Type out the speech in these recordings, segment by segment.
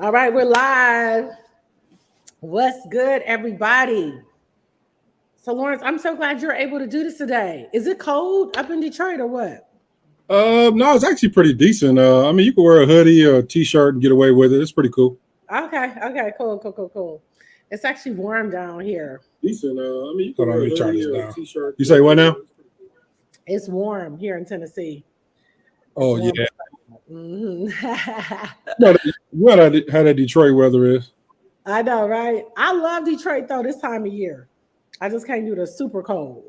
All right, we're live. What's good, everybody? So, Lawrence, I'm so glad you're able to do this today. Is it cold up in Detroit or what? No, it's actually pretty decent. I mean, you can wear a hoodie or a t-shirt and get away with it. It's pretty cool. Okay, cool. It's actually warm down here. Decent. I mean, you can wear a hoodie or a t-shirt. You say what now? It's warm here in Tennessee. It's Oh warm. yeah. Mhm. You know how that Detroit weather is. I know, right? I love Detroit though this time of year. I just can't do the super cold.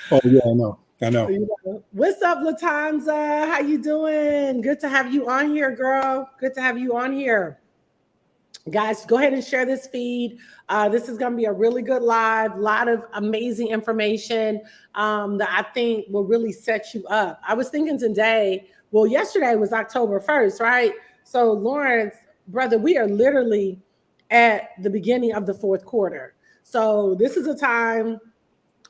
Oh yeah, I know. I know. You know. What's up, Latanza? How you doing? Good to have you on here, girl. Good to have you on here. Guys, go ahead and share this feed. This is going to be a really good live, a lot of amazing information that I think will really set you up. I was thinking today, well, yesterday was October 1st, right? So, Lawrence, brother, we are literally at the beginning of the fourth quarter. So, this is a time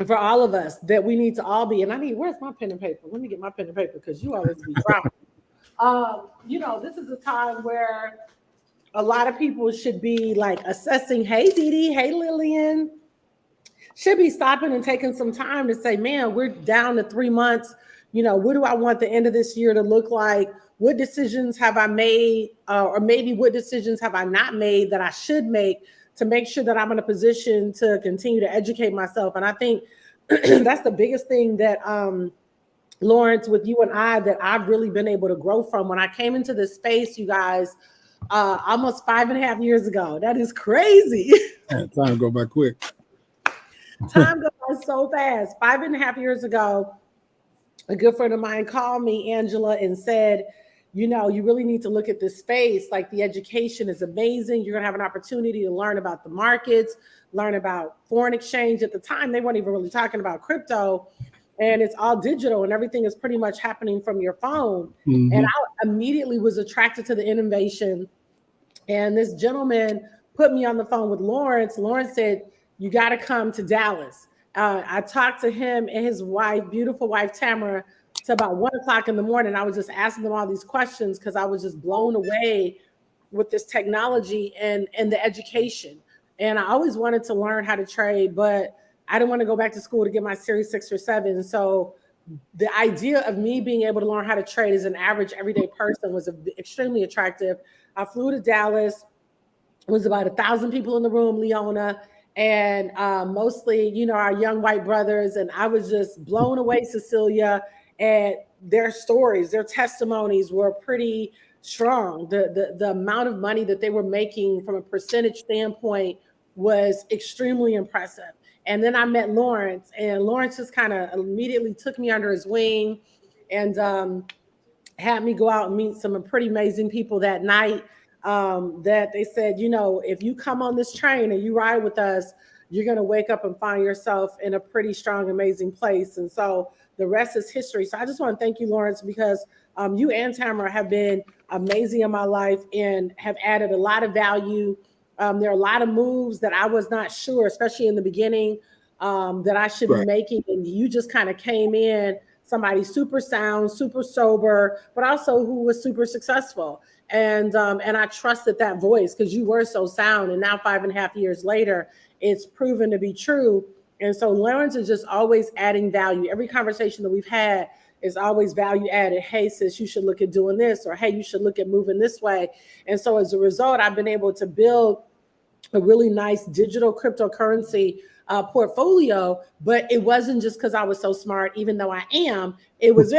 for all of us that we need to all be. And I need, where's my pen and paper? Let me get my pen and paper because you always be dropping. This is a time where a lot of people should be like assessing, hey Dee Dee, hey Lillian, should be stopping and taking some time to say, man, we're down to 3 months. What do I want the end of this year to look like? What decisions have I made? Or maybe what decisions have I not made that I should make to make sure that I'm in a position to continue to educate myself? And I think that's the biggest thing that Lawrence, with you and I, that I've really been able to grow from. When I came into this space, you guys, almost 5.5 years ago. That is crazy. Man, time go by quick. Time goes so fast. 5.5 years ago, a good friend of mine called me, Angela, and said, you really need to look at this space. Like, the education is amazing. You're going to have an opportunity to learn about the markets, learn about foreign exchange. At the time, they weren't even really talking about crypto. And it's all digital and everything is pretty much happening from your phone. Mm-hmm. And I immediately was attracted to the innovation. And this gentleman put me on the phone with Lawrence. Lawrence said, you got to come to Dallas. I talked to him and his wife, beautiful wife, Tamara, to about 1:00 in the morning. I was just asking them all these questions because I was just blown away with this technology and the education. And I always wanted to learn how to trade, but I didn't want to go back to school to get my Series 6 or 7. So the idea of me being able to learn how to trade as an average everyday person was extremely attractive. I flew to Dallas. It was about 1,000 people in the room, Leona, and mostly, our young white brothers. And I was just blown away, Cecilia, and their stories, their testimonies were pretty strong. The amount of money that they were making from a percentage standpoint was extremely impressive. And then I met Lawrence, and Lawrence just kind of immediately took me under his wing and had me go out and meet some pretty amazing people that night. That they said, if you come on this train and you ride with us, you're going to wake up and find yourself in a pretty strong, amazing place. And so the rest is history. So I just want to thank you, Lawrence, because you and Tamara have been amazing in my life and have added a lot of value. There are a lot of moves that I was not sure, especially in the beginning, that I should be making. And you just kind of came in, somebody super sound, super sober, but also who was super successful. And I trusted that voice because you were so sound. And now 5.5 years later, it's proven to be true. And so Lawrence is just always adding value. Every conversation that we've had is always value added. Hey, sis, you should look at doing this, or hey, you should look at moving this way. And so as a result, I've been able to build a really nice digital cryptocurrency portfolio, but it wasn't just because I was so smart, even though I am. It was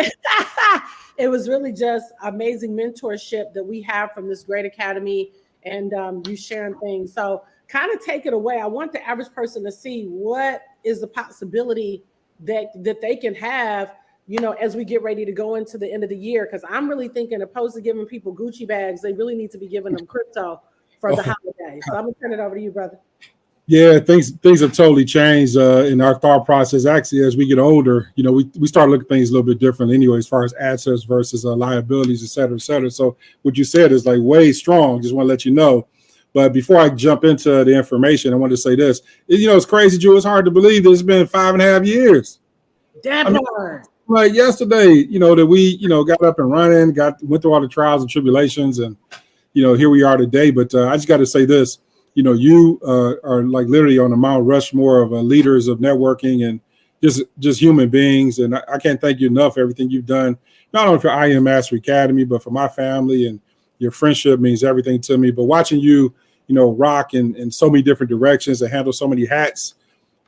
it was really just amazing mentorship that we have from this great academy, and you sharing things. So kind of take it away. I want the average person to see what is the possibility that they can have, as we get ready to go into the end of the year. Because I'm really thinking, opposed to giving people Gucci bags, they really need to be giving them crypto for the holidays. So I'm gonna turn it over to you, brother. Yeah, things have totally changed in our thought process. Actually, as we get older, we start looking at things a little bit different anyway, as far as assets versus liabilities, et cetera, et cetera. So what you said is like way strong. Just want to let you know. But before I jump into the information, I want to say this. It's crazy, Drew. It's hard to believe that it's been 5.5 years. Like yesterday, that we, got up and running, went through all the trials and tribulations, and here we are today. But I just got to say this, you are like literally on the Mount Rushmore of leaders of networking and just human beings. And I can't thank you enough for everything you've done, not only for IM Mastery Academy, but for my family. And your friendship means everything to me. But watching you, rock in so many different directions and handle so many hats,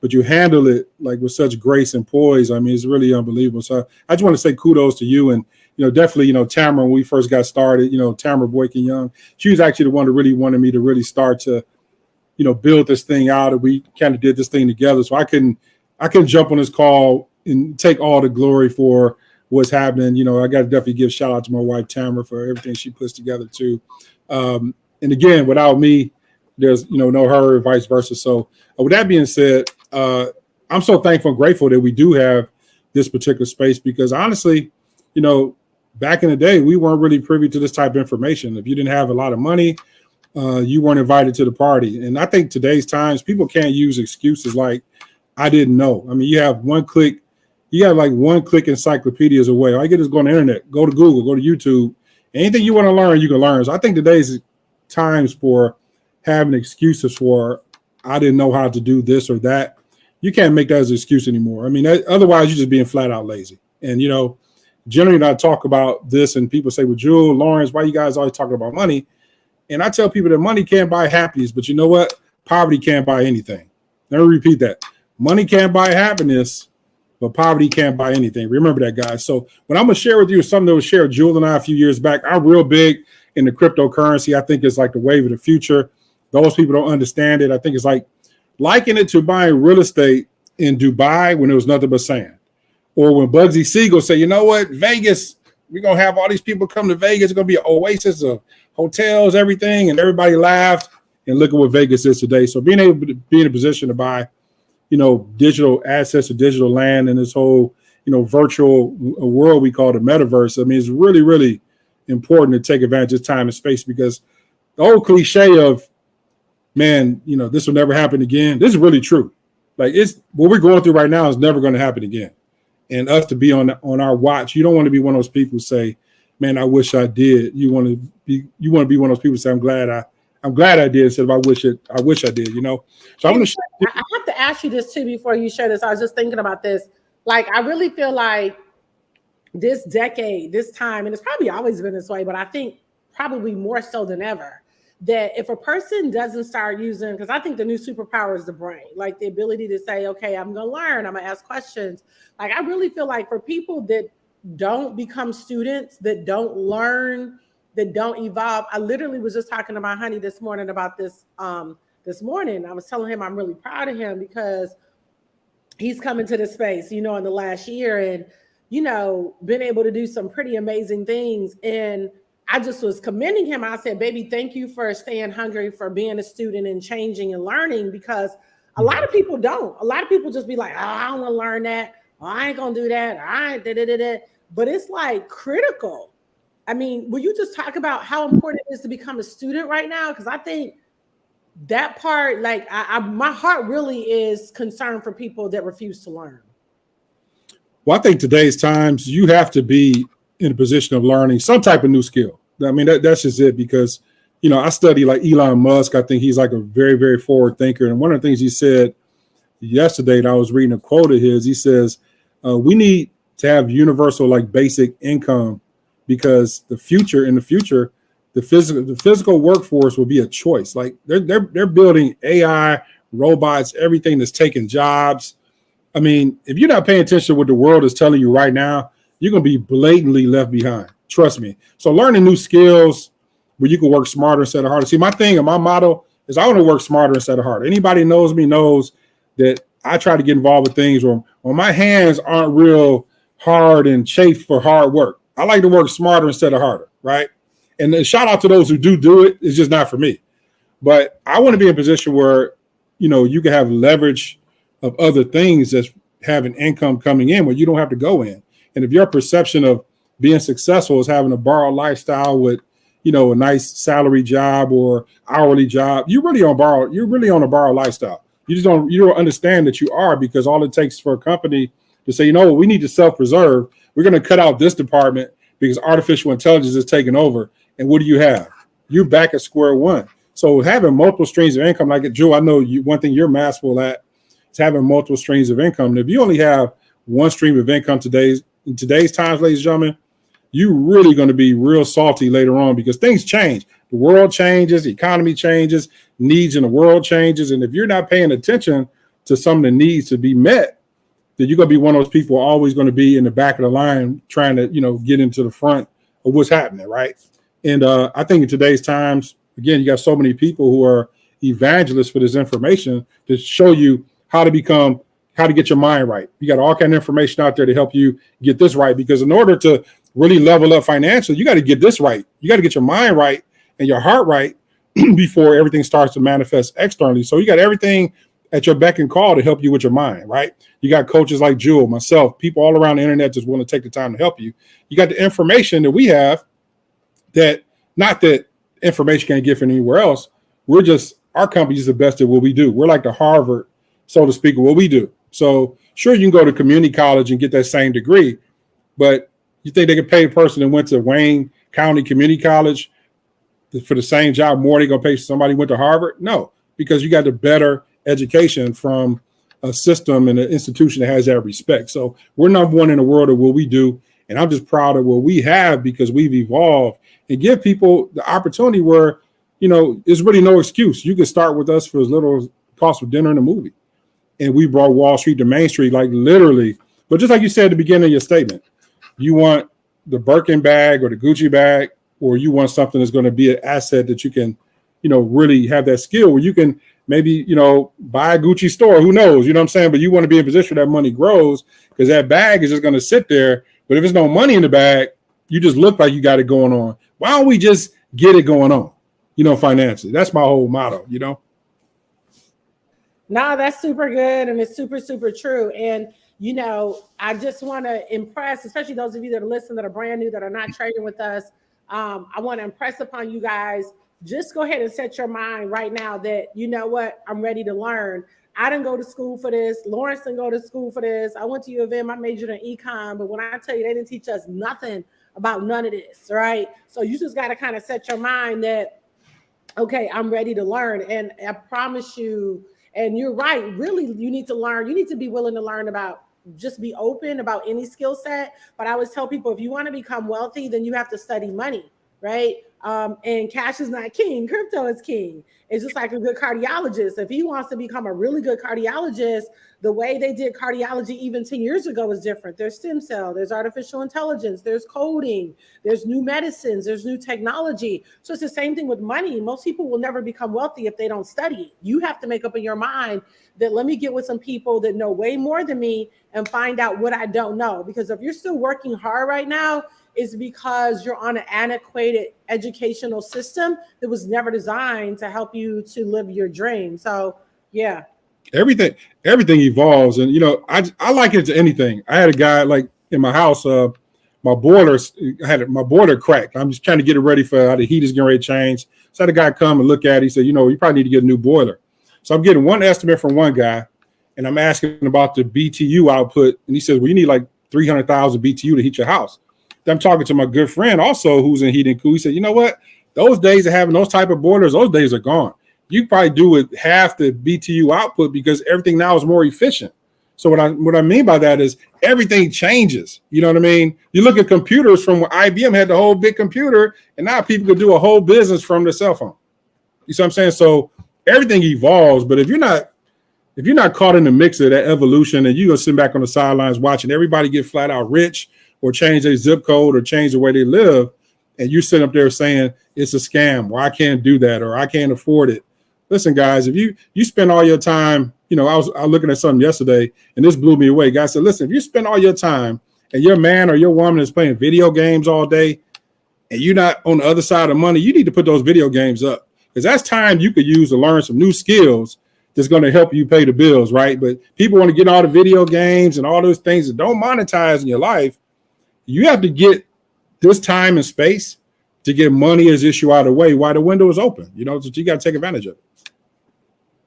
but you handle it like with such grace and poise. I mean, it's really unbelievable. So I just want to say kudos to you. And, definitely, Tamara, when we first got started, Tamara Boykin Young, she was actually the one that really wanted me to really start to, build this thing out. And we kind of did this thing together. So I couldn't jump on this call and take all the glory for what's happening. I got to definitely give shout out to my wife, Tamara, for everything she puts together too. And again, without me, there's, no her, vice versa. So with that being said, I'm so thankful and grateful that we do have this particular space, because honestly, back in the day, we weren't really privy to this type of information. If you didn't have a lot of money, you weren't invited to the party. And I think today's times, people can't use excuses like, I didn't know. I mean, you have one click encyclopedias away. All you get is go on the internet, go to Google, go to YouTube. Anything you want to learn, you can learn. So I think today's times for having excuses for, I didn't know how to do this or that. You can't make that as an excuse anymore. I mean, otherwise you're just being flat out lazy. And, generally I talk about this and people say, well, Jewel, Lawrence, why you guys always talking about money? And I tell people that money can't buy happiness, but you know what? Poverty can't buy anything. Let me repeat that. Money can't buy happiness, but poverty can't buy anything. Remember that, guys. So what I'm going to share with you is something that was shared with Jewel and I a few years back. I'm real big in the cryptocurrency. I think it's like the wave of the future. Those people don't understand it. I think it's like liken it to buying real estate in Dubai when there was nothing but sand. Or when Bugsy Siegel said, you know what, Vegas, we're going to have all these people come to Vegas. It's going to be an oasis of hotels, everything. And everybody laughed. And look at what Vegas is today. So being able to be in a position to buy, digital assets or digital land in this whole, virtual world we call the metaverse. I mean, it's really, really important to take advantage of time and space, because the old cliche of, man, this will never happen again. This is really true. Like, it's what we're going through right now is never going to happen again. And us to be on our watch, you don't want to be one of those people who say, man, I wish I did. You want to be one of those people who say, I'm glad I did, instead of I wish I did, So I'm going to. I have to ask you this too before you share this. I was just thinking about this. Like, I really feel like this decade, this time, and it's probably always been this way, but I think probably more so than ever, that if a person doesn't start using, because I think the new superpower is the brain, like the ability to say, okay, I'm going to learn, I'm going to ask questions. Like, I really feel like for people that don't become students, that don't learn, that don't evolve. I literally was just talking to my honey this morning about this. This morning, I was telling him I'm really proud of him because he's coming to the space, in the last year, and, been able to do some pretty amazing things. And I just was commending him. I said, baby, thank you for staying hungry, for being a student and changing and learning, because a lot of people don't. A lot of people just be like, oh, I don't want to learn that. Oh, I ain't going to do that. I ain't da-da-da-da. But it's like critical. I mean, will you just talk about how important it is to become a student right now? Because I think that part, like, my heart really is concerned for people that refuse to learn. Well, I think today's times, you have to be in a position of learning some type of new skill. I mean, that's just it, because, I study like Elon Musk. I think he's like a very, very forward thinker. And one of the things he said yesterday, and I was reading a quote of his, he says, we need to have universal, like, basic income, because the future, the physical workforce will be a choice. Like, they're building AI, robots, everything that's taking jobs. I mean, if you're not paying attention to what the world is telling you right now, you're going to be blatantly left behind. Trust me. So learning new skills where you can work smarter instead of harder. See, my thing and my motto is I want to work smarter instead of harder. Anybody knows me knows that I try to get involved with things where my hands aren't real hard and chafed for hard work. I like to work smarter instead of harder, right? And then shout out to those who do it. It's just not for me. But I want to be in a position where, you can have leverage of other things that's having income coming in where you don't have to go in. And if your perception of being successful is having a borrowed lifestyle with, a nice salary job or hourly job, you're really on a borrowed lifestyle. You don't understand that you are, because all it takes for a company to say, we need to self-preserve. We're going to cut out this department because artificial intelligence is taking over. And what do you have? you're back at square one. So having multiple streams of income, like Jewel, I know one thing you're masterful at is having multiple streams of income. And if you only have one stream of income in today's times, ladies and gentlemen, you're really going to be real salty later on because things change. The world changes, the economy changes, needs in the world changes. And if you're not paying attention to some of the needs to be met, then you're going to be one of those people always going to be in the back of the line trying to, get into the front of what's happening, right? And I think in today's times, again, you got so many people who are evangelists for this information to show you how to get your mind right. You got all kind of information out there to help you get this right, because in order to really level up financially, you got to get this right. You got to get your mind right and your heart right before everything starts to manifest externally. So you got everything at your beck and call to help you with your mind, right? You got coaches like Jewel, myself, people all around the internet just want to take the time to help you. You got the information that we have that, not that information can't get from anywhere else. Our company is the best at what we do. We're like the Harvard, so to speak, of what we do. So sure, you can go to community college and get that same degree, but you think they could pay a person that went to Wayne County Community College for the same job more than they're going to pay somebody who went to Harvard? No, because you got the better education from a system and an institution that has that respect. So we're number one in the world of what we do. And I'm just proud of what we have because we've evolved and give people the opportunity where, there's really no excuse. You can start with us for as little as cost of dinner and a movie. And we brought Wall Street to Main Street, like literally. But just like you said at the beginning of your statement, you want the Birkin bag or the Gucci bag, or you want something that's going to be an asset that you can, really have that skill where you can maybe, buy a Gucci store. Who knows? You know what I'm saying? But you want to be in a position where that money grows, because that bag is just going to sit there. But if there's no money in the bag, you just look like you got it going on. Why don't we just get it going on, financially? That's my whole motto, No, that's super good. And it's super, super true. And, I just want to impress, especially those of you that are listening that are brand new, that are not trading with us. I want to impress upon you guys. Just go ahead and set your mind right now that, you know what, I'm ready to learn. I didn't go to school for this. Lawrence didn't go to school for this. I went to U of M. I majored in econ. But when I tell you, they didn't teach us nothing about none of this, right? So you just got to kind of set your mind that, okay, I'm ready to learn. And I promise you, and you're right, really, you need to learn. You need to be willing to learn about, just be open about any skill set. But I always tell people, if you want to become wealthy, then you have to study money, right? And cash is not king. Crypto is king. It's just like a good cardiologist. If he wants to become a really good cardiologist, the way they did cardiology even 10 years ago is different. There's stem cell, there's artificial intelligence, there's coding, there's new medicines, there's new technology. So it's the same thing with money. Most people will never become wealthy if they don't study. You have to make up in your mind that let me get with some people that know way more than me and find out what I don't know. Because if you're still working hard right now, it's because you're on an antiquated educational system that was never designed to help you to live your dream. So, yeah. Everything evolves. And, I like it to anything. I had a guy like in my house, my boiler cracked. I'm just trying to get it ready for how the heat is getting ready to change. So I had a guy come and look at it. He said, you probably need to get a new boiler. So I'm getting one estimate from one guy, and I'm asking about the BTU output. And he says, well, you need like 300,000 BTU to heat your house. I'm talking to my good friend also who's in heat and cool. He said, you know what? Those days of having those type of boilers, those days are gone. You probably do with half the BTU output because everything now is more efficient. So what I mean by that is everything changes. You know what I mean? You look at computers from when IBM had the whole big computer, and now people can do a whole business from their cell phone. You see what I'm saying? So everything evolves, but if you're not caught in the mix of that evolution and you're going to sit back on the sidelines watching everybody get flat out rich or change their zip code or change the way they live, and you're sitting up there saying it's a scam, or I can't do that, or I can't afford it. Listen, guys, if you spend all your time, I was looking at something yesterday, and this blew me away. Guys said, listen, if you spend all your time and your man or your woman is playing video games all day and you're not on the other side of money, you need to put those video games up, because that's time you could use to learn some new skills that's going to help you pay the bills, right? But people want to get all the video games and all those things that don't monetize in your life. You have to get this time and space to get money as issue out of the way while the window is open. So you got to take advantage of it.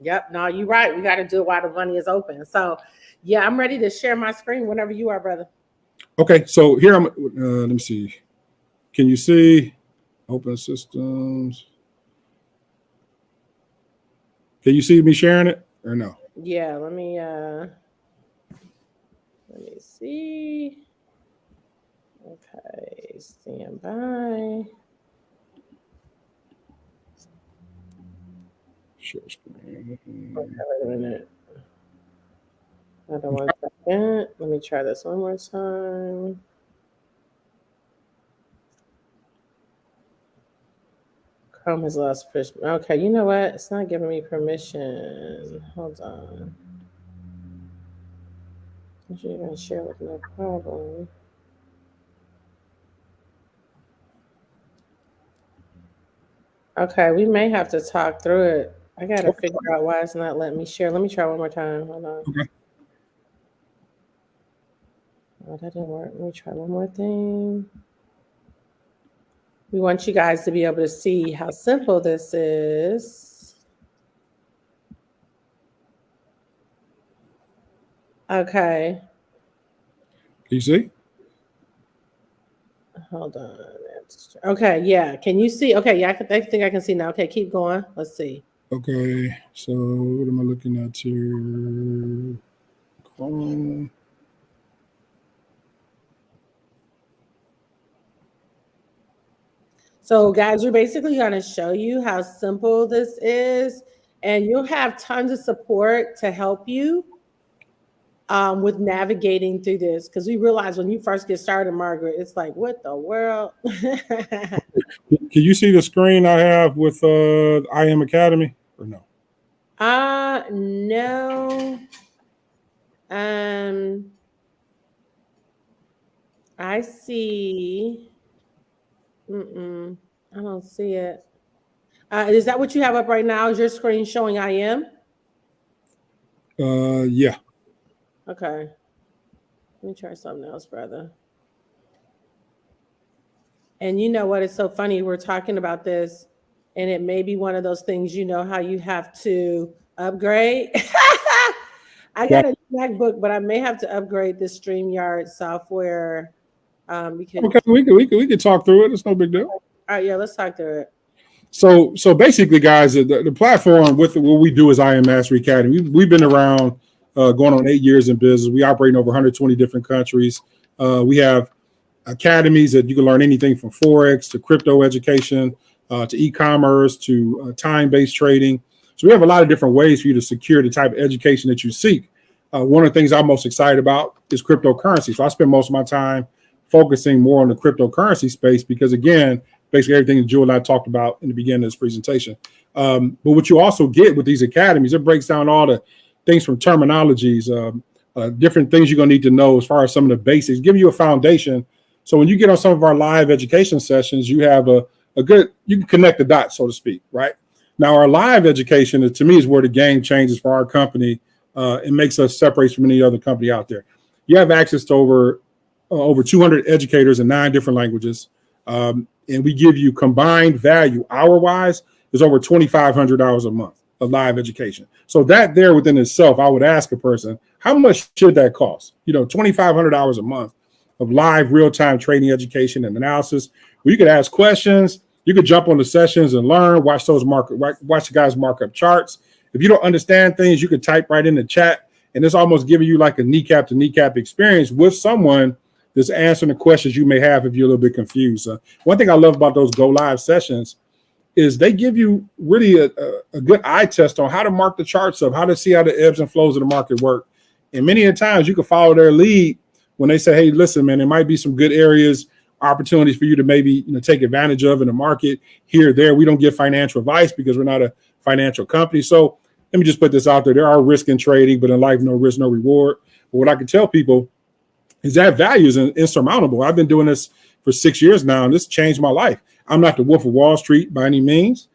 Yep. No, you're right. We got to do it while the money is open. So, yeah, I'm ready to share my screen whenever you are, brother. Okay. So here let me see. Can you see open systems? Can you see me sharing it or no? Yeah, let me see. Okay, stand by. Share screen. Okay, wait a minute. Hold on 1 second. Let me try this one more time. Chrome has lost permission. Okay, you know what? It's not giving me permission. Hold on. You're gonna share with no problem. Okay, we may have to talk through it. I gotta figure out why it's not letting me share. Let me try one more time. Hold on. Okay. Oh, that didn't work. Let me try one more thing. We want you guys to be able to see how simple this is. Okay. Can you see? Hold on. Okay, yeah. Can you see? Okay, yeah, I think I can see now. Okay, keep going. Let's see. Okay, so what am I looking at here? Chrome. So, guys, we're basically going to show you how simple this is, and you'll have tons of support to help you with navigating through this, because we realize when you first get started, Margaret, it's like, what the world? Can you see the screen I have with IM Academy or no? No. I see. I don't see it. Is that what you have up right now? Is your screen showing IM? Yeah. Okay. Let me try something else, brother. And you know what? It's so funny. We're talking about this, and it may be one of those things, you know, how you have to upgrade. I got a MacBook, but I may have to upgrade the StreamYard software. Because Okay, we could talk through it. It's no big deal. All right, yeah, let's talk through it. So basically, guys, the platform with what we do is IM Mastery Academy. We've been around going on 8 years in business. We operate in over 120 different countries. We have academies that you can learn anything from Forex to crypto education to e-commerce to time-based trading. So we have a lot of different ways for you to secure the type of education that you seek. One of the things I'm most excited about is cryptocurrency. So I spend most of my time focusing more on the cryptocurrency space because, again, basically everything that Jewel and I talked about in the beginning of this presentation. But what you also get with these academies, it breaks down all the things from terminologies, different things you're going to need to know as far as some of the basics, give you a foundation. So when you get on some of our live education sessions, you have a good, you can connect the dots, so to speak, right? Now, our live education, to me, is where the game changes for our company. It makes us separate from any other company out there. You have access to over 200 educators in 9 different languages. And we give you combined value hour-wise is over 2,500 hours a month of live education. So that there within itself, I would ask a person, how much should that cost? 2,500 hours a month of live real-time trading education and analysis where you could ask questions, you could jump on the sessions and learn, watch the guys mark up charts. If you don't understand things, you could type right in the chat, and it's almost giving you like a kneecap to kneecap experience with someone that's answering the questions you may have if you're a little bit confused. One thing I love about those Go Live sessions is they give you really a good eye test on how to mark the charts up, how to see how the ebbs and flows of the market work. And many times you can follow their lead when they say, hey, listen, man, there might be some good areas, opportunities for you to maybe take advantage of in the market here or there. We don't give financial advice because we're not a financial company. So let me just put this out there. There are risks in trading, but in life, no risk, no reward. But what I can tell people is that value is insurmountable. I've been doing this for 6 years now, and this changed my life. I'm not the Wolf of Wall Street by any means,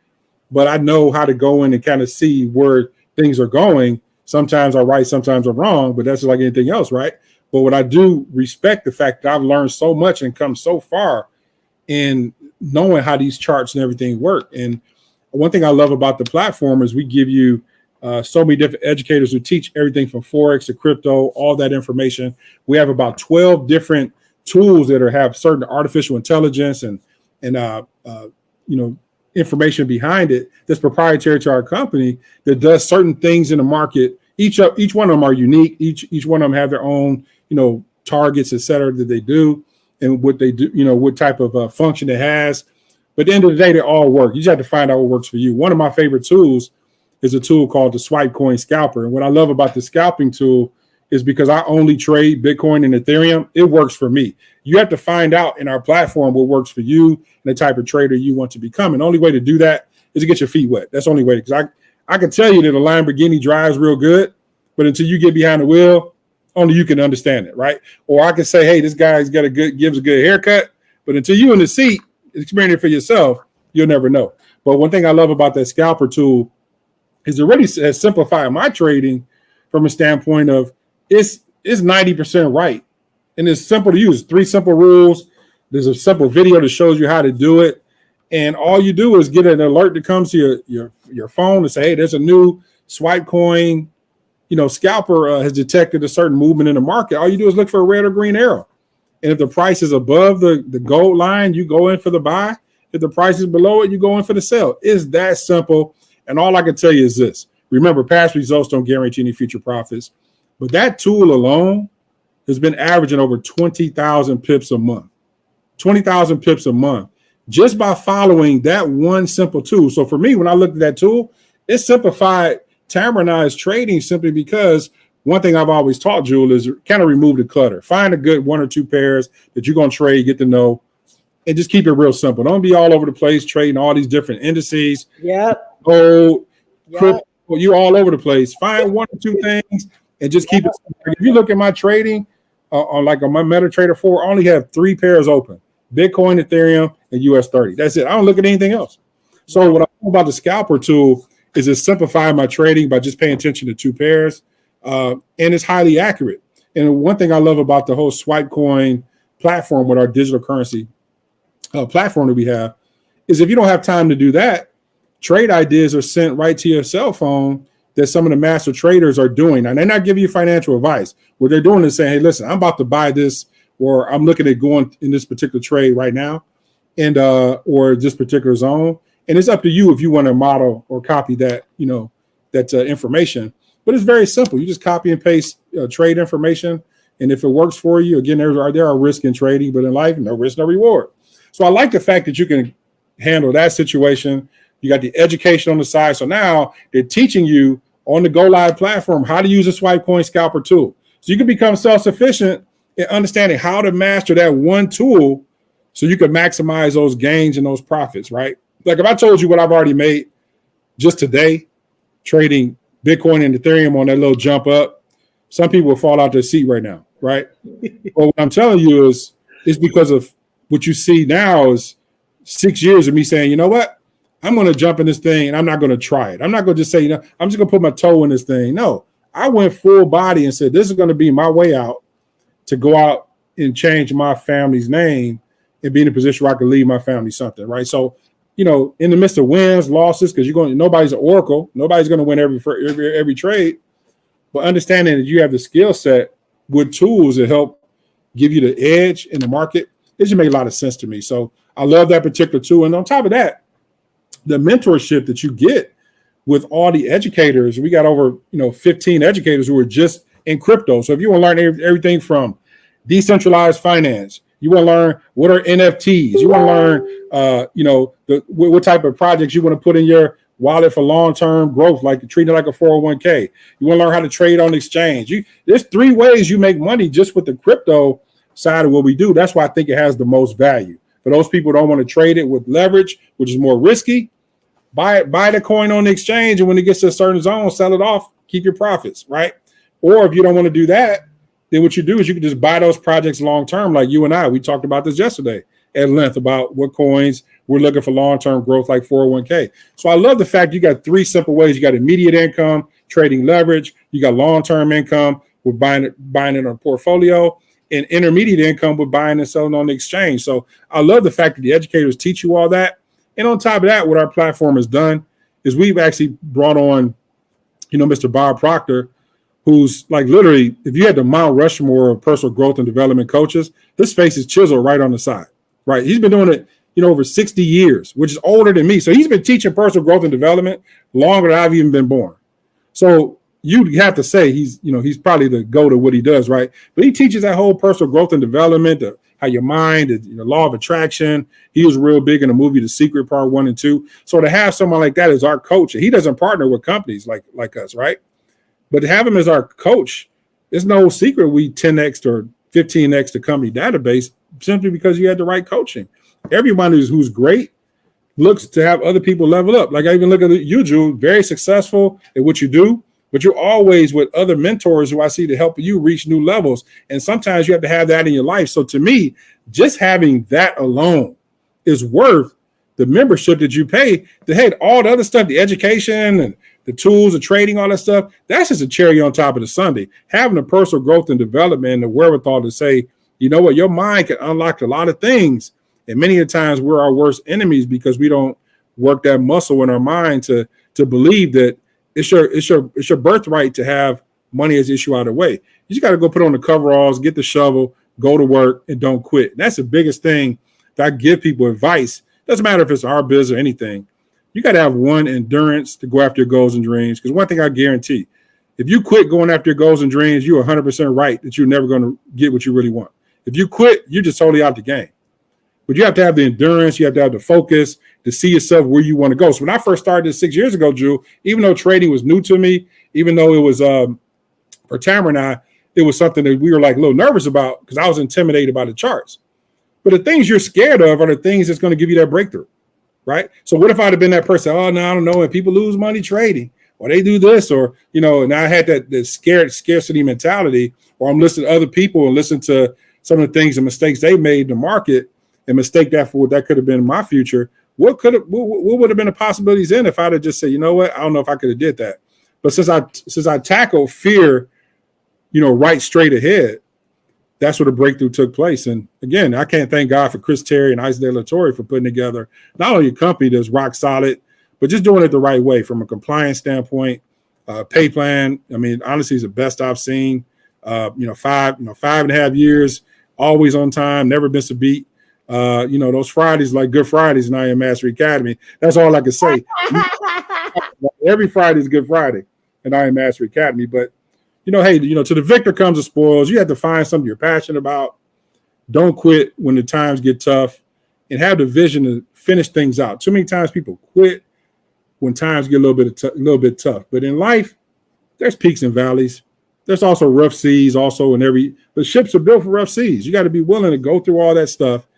but I know how to go in and kind of see where things are going. Sometimes I'm right, sometimes I'm wrong, but that's like anything else, right? But what I do respect the fact that I've learned so much and come so far in knowing how these charts and everything work. And one thing I love about the platform is we give you so many different educators who teach everything from Forex to crypto, all that information. We have about 12 different tools that have certain artificial intelligence and information behind it that's proprietary to our company that does certain things in the market. Each one of them are unique. Each one of them have their own, targets, et cetera, that they do and what they do, what type of function it has. But at the end of the day, they all work. You just have to find out what works for you. One of my favorite tools is a tool called the Swipecoin Scalper. And what I love about the scalping tool is because I only trade Bitcoin and Ethereum, it works for me. You have to find out in our platform what works for you and the type of trader you want to become. And the only way to do that is to get your feet wet. That's the only way. Because I can tell you that a Lamborghini drives real good, but until you get behind the wheel, only you can understand it, right? Or I can say, hey, this guy's gives a good haircut, but until you're in the seat, experience it for yourself, you'll never know. But one thing I love about that scalper tool is it really has simplified my trading from a standpoint of it's 90% right. And it's simple to use. 3 simple rules. There's a simple video that shows you how to do it. And all you do is get an alert that comes to your phone and say, hey, there's a new Swipecoin, scalper has detected a certain movement in the market. All you do is look for a red or green arrow. And if the price is above the gold line, you go in for the buy. If the price is below it, you go in for the sell. It's that simple. And all I can tell you is this. Remember, past results don't guarantee any future profits. But that tool alone has been averaging over 20,000 pips a month. 20,000 pips a month just by following that one simple tool. So for me, when I looked at that tool, it simplified Tamara and I's trading simply because one thing I've always taught Jewel is kind of remove the clutter. Find a good 1 or 2 pairs that you're going to trade, get to know, and just keep it real simple. Don't be all over the place trading all these different indices. Yep. Gold, crypto, you all over the place. Find 1 or 2 things and just keep it simple. If you look at my trading on my MetaTrader 4, I only have 3 pairs open: Bitcoin, Ethereum, and US30. That's it. I don't look at anything else. So what I know about the scalper tool is it simplify my trading by just paying attention to 2 pairs. And it's highly accurate. And one thing I love about the whole Swipecoin platform with our digital currency platform that we have is if you don't have time to do that, trade ideas are sent right to your cell phone that some of the master traders are doing. And they're not giving you financial advice. What they're doing is saying, hey, listen, I'm about to buy this, or I'm looking at going in this particular trade right now, and or this particular zone. And it's up to you if you want to model or copy that, that information. But it's very simple. You just copy and paste trade information. And if it works for you, again, there are risks in trading, but in life, no risk, no reward. So I like the fact that you can handle that situation. You got the education on the side. So now they're teaching you on the Go Live platform how to use a Swipecoin Scalper tool. So you can become self-sufficient in understanding how to master that one tool so you can maximize those gains and those profits, right? Like if I told you what I've already made just today, trading Bitcoin and Ethereum on that little jump up, some people will fall out their seat right now, right? But what I'm telling you is it's because of what you see now is 6 years of me saying, you know what? I'm going to jump in this thing and I'm not going to try it. I'm not going to just say, I'm just going to put my toe in this thing. No, I went full body and said, this is going to be my way out to go out and change my family's name and be in a position where I can leave my family something, right? So, in the midst of wins, losses, because nobody's an oracle. Nobody's going to win every trade. But understanding that you have the skill set with tools that help give you the edge in the market, it just makes a lot of sense to me. So I love that particular tool. And on top of that, the mentorship that you get with all the educators, we got over 15 educators who are just in crypto. So if you want to learn everything from decentralized finance, you want to learn what are NFTs, you want to learn what type of projects you want to put in your wallet for long-term growth, like treating it like a 401k. You want to learn how to trade on exchange. There's 3 ways you make money just with the crypto side of what we do. That's why I think it has the most value. For those people who don't want to trade it with leverage, which is more risky, buy the coin on the exchange, and when it gets to a certain zone, sell it off, keep your profits, right? Or if you don't want to do that, then what you do is you can just buy those projects long-term, like you and I. We talked about this yesterday at length about what coins we're looking for long-term growth, like 401k. So I love the fact you got 3 simple ways. You got immediate income, trading leverage. You got long-term income with buying it on a portfolio, and intermediate income with buying and selling on the exchange. So I love the fact that the educators teach you all that. And on top of that, what our platform has done is we've actually brought on, Mr. Bob Proctor, who's like literally, if you had the Mount Rushmore of personal growth and development coaches, his face is chiseled right on the side, right? He's been doing it over 60 years, which is older than me. So he's been teaching personal growth and development longer than I've even been born. So you have to say he's probably the go to what he does, right? But he teaches that whole personal growth and development, how your mind, the law of attraction. He was real big in the movie The Secret Part 1 and 2. So to have someone like that as our coach, he doesn't partner with companies like us, right? But to have him as our coach, it's no secret we 10x or 15x the company database simply because you had the right coaching. Everyone who's great looks to have other people level up. Like I even look at you, Drew, very successful at what you do, but you're always with other mentors who I see to help you reach new levels. And sometimes you have to have that in your life. So to me, just having that alone is worth the membership that you pay. All the other stuff, the education and the tools, the trading, all that stuff, that's just a cherry on top of the sundae. Having the personal growth and development and the wherewithal to say, you know what, your mind can unlock a lot of things. And many of the times we're our worst enemies because we don't work that muscle in our mind to believe that it's your birthright to have money as issue out of the way. You just got to go put on the coveralls, get the shovel, go to work, and don't quit. And that's the biggest thing that I give people advice. Doesn't matter if it's our business or anything. You got to have one, endurance to go after your goals and dreams. Because one thing I guarantee, if you quit going after your goals and dreams, you're 100% right that you're never going to get what you really want. If you quit, you're just totally out the game. But you have to have the endurance, you have to have the focus to see yourself where you want to go. So when I first started this 6 years ago, Drew, even though trading was new to me, even though it was for Tamara and I, it was something that we were like a little nervous about because I was intimidated by the charts. But the things you're scared of are the things that's going to give you that breakthrough, right? So what if I'd have been that person? Oh, no, I don't know. And people lose money trading, or they do this, or and I had that scarcity mentality, or I'm listening to other people and listen to some of the things and mistakes they made in the market. And mistake that for what that could have been in my future. What would have been the possibilities in if I'd have just said, you know what, I don't know if I could have did that. But since I tackled fear, right straight ahead, that's where the breakthrough took place. And again, I can't thank God for Chris Terry and Isaiah Latorre for putting together not only a company that's rock solid, but just doing it the right way from a compliance standpoint. Pay plan, I mean, honestly, is the best I've seen. 5.5 years, always on time, never missed a beat. Those Fridays, like Good Fridays in I Am Mastery Academy. That's all I can say. Every Friday is Good Friday in I Am Mastery Academy. But, to the victor comes the spoils. You have to find something you're passionate about. Don't quit when the times get tough, and have the vision to finish things out. Too many times people quit when times get a little bit tough. But in life, there's peaks and valleys. There's also rough seas but ships are built for rough seas. You got to be willing to go through all that stuff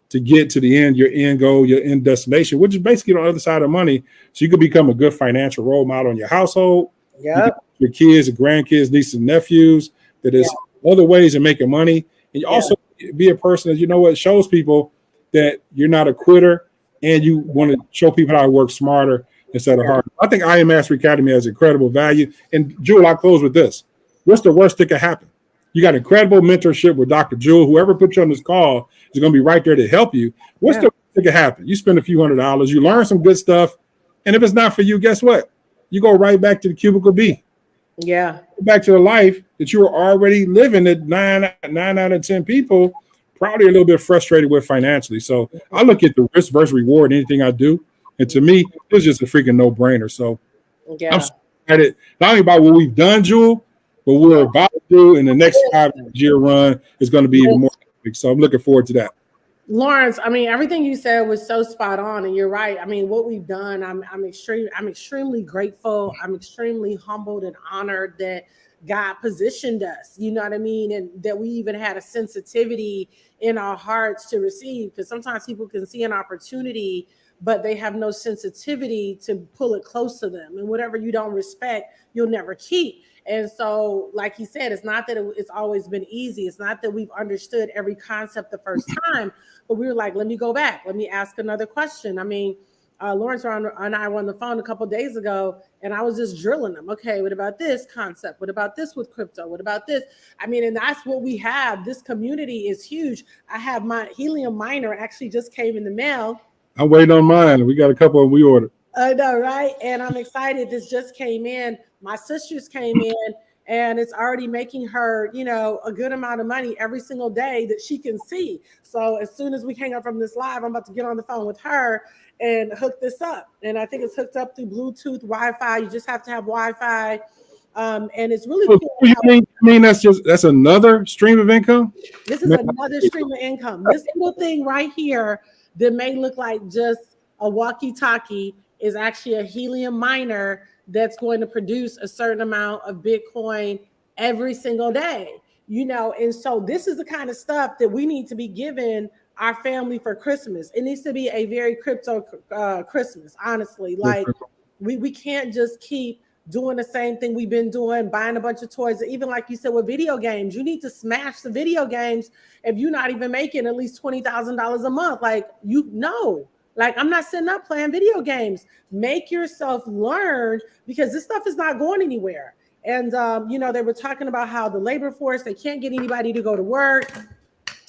to get to the end, your end goal, your end destination, which is basically on the other side of money. So you could become a good financial role model in your household. Yeah. Your kids and grandkids, nieces and nephews. That there's other ways of making money. And you also be a person that, shows people that you're not a quitter and you want to show people how to work smarter instead of harder. I think I Am Mastery Academy has incredible value. And Jewel, I'll close with this. What's the worst that could happen? You got incredible mentorship with Dr. Jewel. Whoever put you on this call is going to be right there to help you. What's the worst that could happen? You spend a few $100s, you learn some good stuff, and if it's not for you, guess what? You go right back to the cubicle B. Yeah. Back to the life that you were already living that 9 out of 10 people probably a little bit frustrated with financially. So I look at the risk versus reward in anything I do. And to me, it's just a freaking no-brainer. So I'm excited not only about what we've done, Jewel, but what we're about to do in the next 5-year run is going to be even more epic. So I'm looking forward to that. Lawrence, I mean, everything you said was so spot on, and you're right. I mean, what we've done, I'm extremely grateful. I'm extremely humbled and honored that God positioned us. You know what I mean? And that we even had a sensitivity in our hearts to receive, because sometimes people can see an opportunity, but they have no sensitivity to pull it close to them. And whatever you don't respect, you'll never keep. And so, like he said, it's not that it's always been easy. It's not that we've understood every concept the first time, but we were like, let me go back. Let me ask another question. I mean, Lawrence and I were on the phone a couple of days ago, and I was just drilling them. Okay, what about this concept? What about this with crypto? What about this? I mean, and that's what we have. This community is huge. I have my helium miner actually just came in the mail. I'm waiting on mine. We got a couple of we ordered. I know, right? And I'm excited. This just came in. My sisters came in, and it's already making her, you know, a good amount of money every single day that she can see. So as soon as we hang up from this live, I'm about to get on the phone with her and hook this up. And I think it's hooked up through Bluetooth, Wi-Fi. You just have to have Wi-Fi. And it's really cool. You mean that's another stream of income? This is another stream of income. This little thing right here that may look like just a walkie-talkie is actually a helium miner that's going to produce a certain amount of Bitcoin every single day, you know. And so this is the kind of stuff that we need to be giving our family for Christmas. It needs to be a very crypto Christmas, honestly. Like we can't just keep doing the same thing we've been doing, buying a bunch of toys. Even like you said with video games, you need to smash the video games if you're not even making at least $20,000 a month. Like, you know, like, I'm not sitting up playing video games. Make yourself learn, because this stuff is not going anywhere. And, you know, they were talking about how the labor force, they can't get anybody to go to work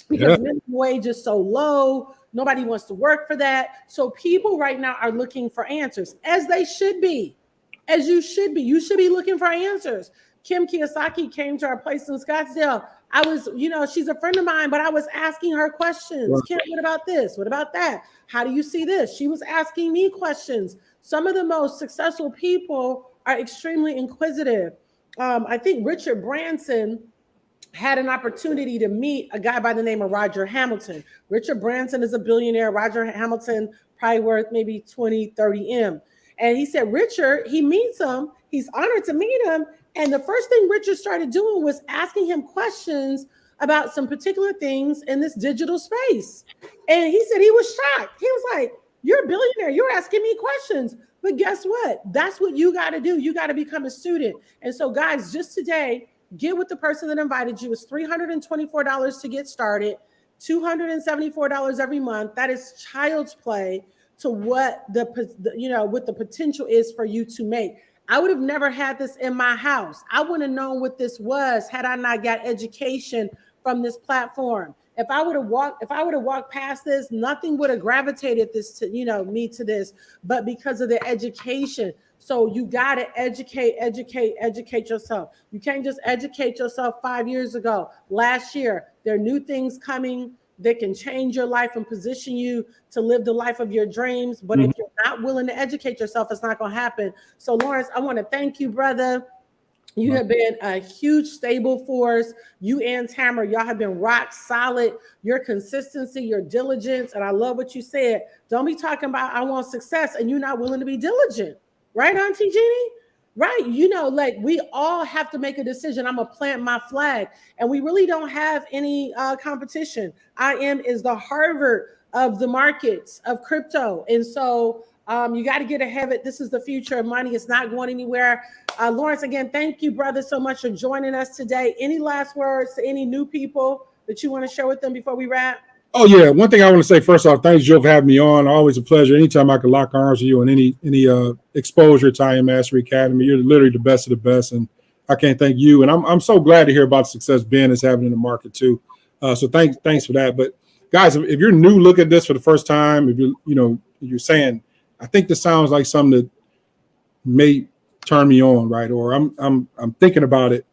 because minimum wage is so low. Nobody wants to work for that. So people right now are looking for answers, as they should be. As you should be. You should be looking for answers. Kim Kiyosaki came to our place in Scottsdale. I was, you know, she's a friend of mine, but I was asking her questions. Right. Kim, what about this? What about that? How do you see this? She was asking me questions. Some of the most successful people are extremely inquisitive. I think Richard Branson had an opportunity to meet a guy by the name of Roger Hamilton. Richard Branson is a billionaire. Roger Hamilton probably worth maybe 20, 30 M. And he said, Richard, he meets him. He's honored to meet him. And the first thing Richard started doing was asking him questions about some particular things in this digital space. And he said he was shocked. He was like, you're a billionaire. You're asking me questions. But guess what? That's what you got to do. You got to become a student. And so, guys, just today, get with the person that invited you. It's $324 to get started, $274 every month. That is child's play to what what the potential is for you to make. I would have never had this in my house. I wouldn't have known what this was had I not got education from this platform. If I would have walked past this, nothing would have gravitated me to this, but because of the education. So you got to educate yourself. You can't just educate yourself 5 years ago, last year. There are new things coming that can change your life and position you to live the life of your dreams. But if you're not willing to educate yourself, it's not going to happen. So Lawrence, I want to thank you, brother. You have been a huge stable force. You and Tamara, y'all have been rock solid. Your consistency, your diligence. And I love what you said. Don't be talking about, I want success, and you're not willing to be diligent. Right, Auntie Jeannie? Right. You know, like, we all have to make a decision. I'm going to plant my flag. And we really don't have any competition. IM is the Harvard of the markets of crypto. And so you got to get ahead of it. This is the future of money. It's not going anywhere. Lawrence, again, thank you, brother, so much for joining us today. Any last words to any new people that you want to share with them before we wrap? Oh, yeah. One thing I want to say, first off, thanks, Joe, for having me on. Always a pleasure. Anytime I can lock arms with you on any exposure to IM Mastery Academy, you're literally the best of the best. And I can't thank you. And I'm so glad to hear about the success Ben is having in the market, too. So thanks for that. But, guys, if you're new, look at this for the first time. If you're saying, I think this sounds like something that may turn me on, right? Or I'm thinking about it.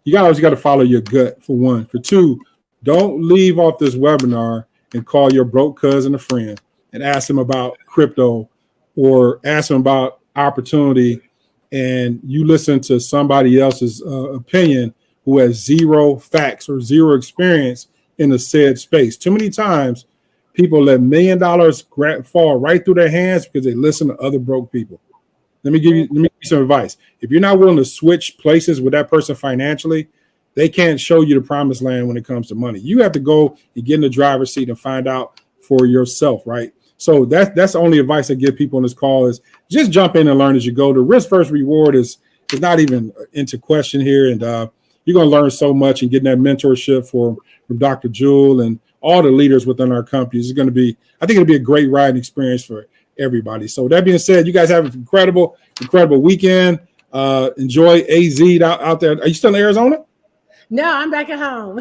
You always got to follow your gut, for one. For two, don't leave off this webinar and call your broke cousin a friend and ask them about crypto or ask them about opportunity, and you listen to somebody else's opinion who has zero facts or zero experience in the said space. Too many times people let $1 million fall right through their hands because they listen to other broke people. Let me give you some advice. If you're not willing to switch places with that person financially, they can't show you the promised land when it comes to money. You have to go and get in the driver's seat and find out for yourself, right? So that's the only advice I give people on this call is just jump in and learn as you go. The risk versus reward is not even into question here. And you're going to learn so much and getting that mentorship from Dr. Jewel and all the leaders within our companies. It's going to be, I think it'll be a great riding experience for everybody. So that being said, you guys have an incredible weekend. Enjoy AZ out there. Are you still in Arizona? No, I'm back at home.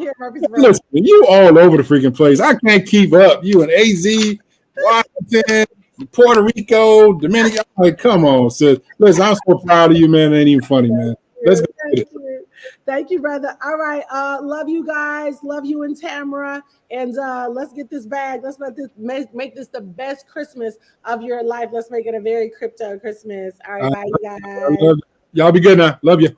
Here, listen, you all over the freaking place. I can't keep up. You in AZ, Washington, Puerto Rico, Dominican. Like, come on, sis. Listen, I'm so proud of you, man. It ain't even funny, man. Let's go. Thank you, brother. All right. Love you guys. Love you and Tamara. And let's get this bag. Let's make this the best Christmas of your life. Let's make it a very crypto Christmas. All right, bye, you guys. Y'all be good now. Love you.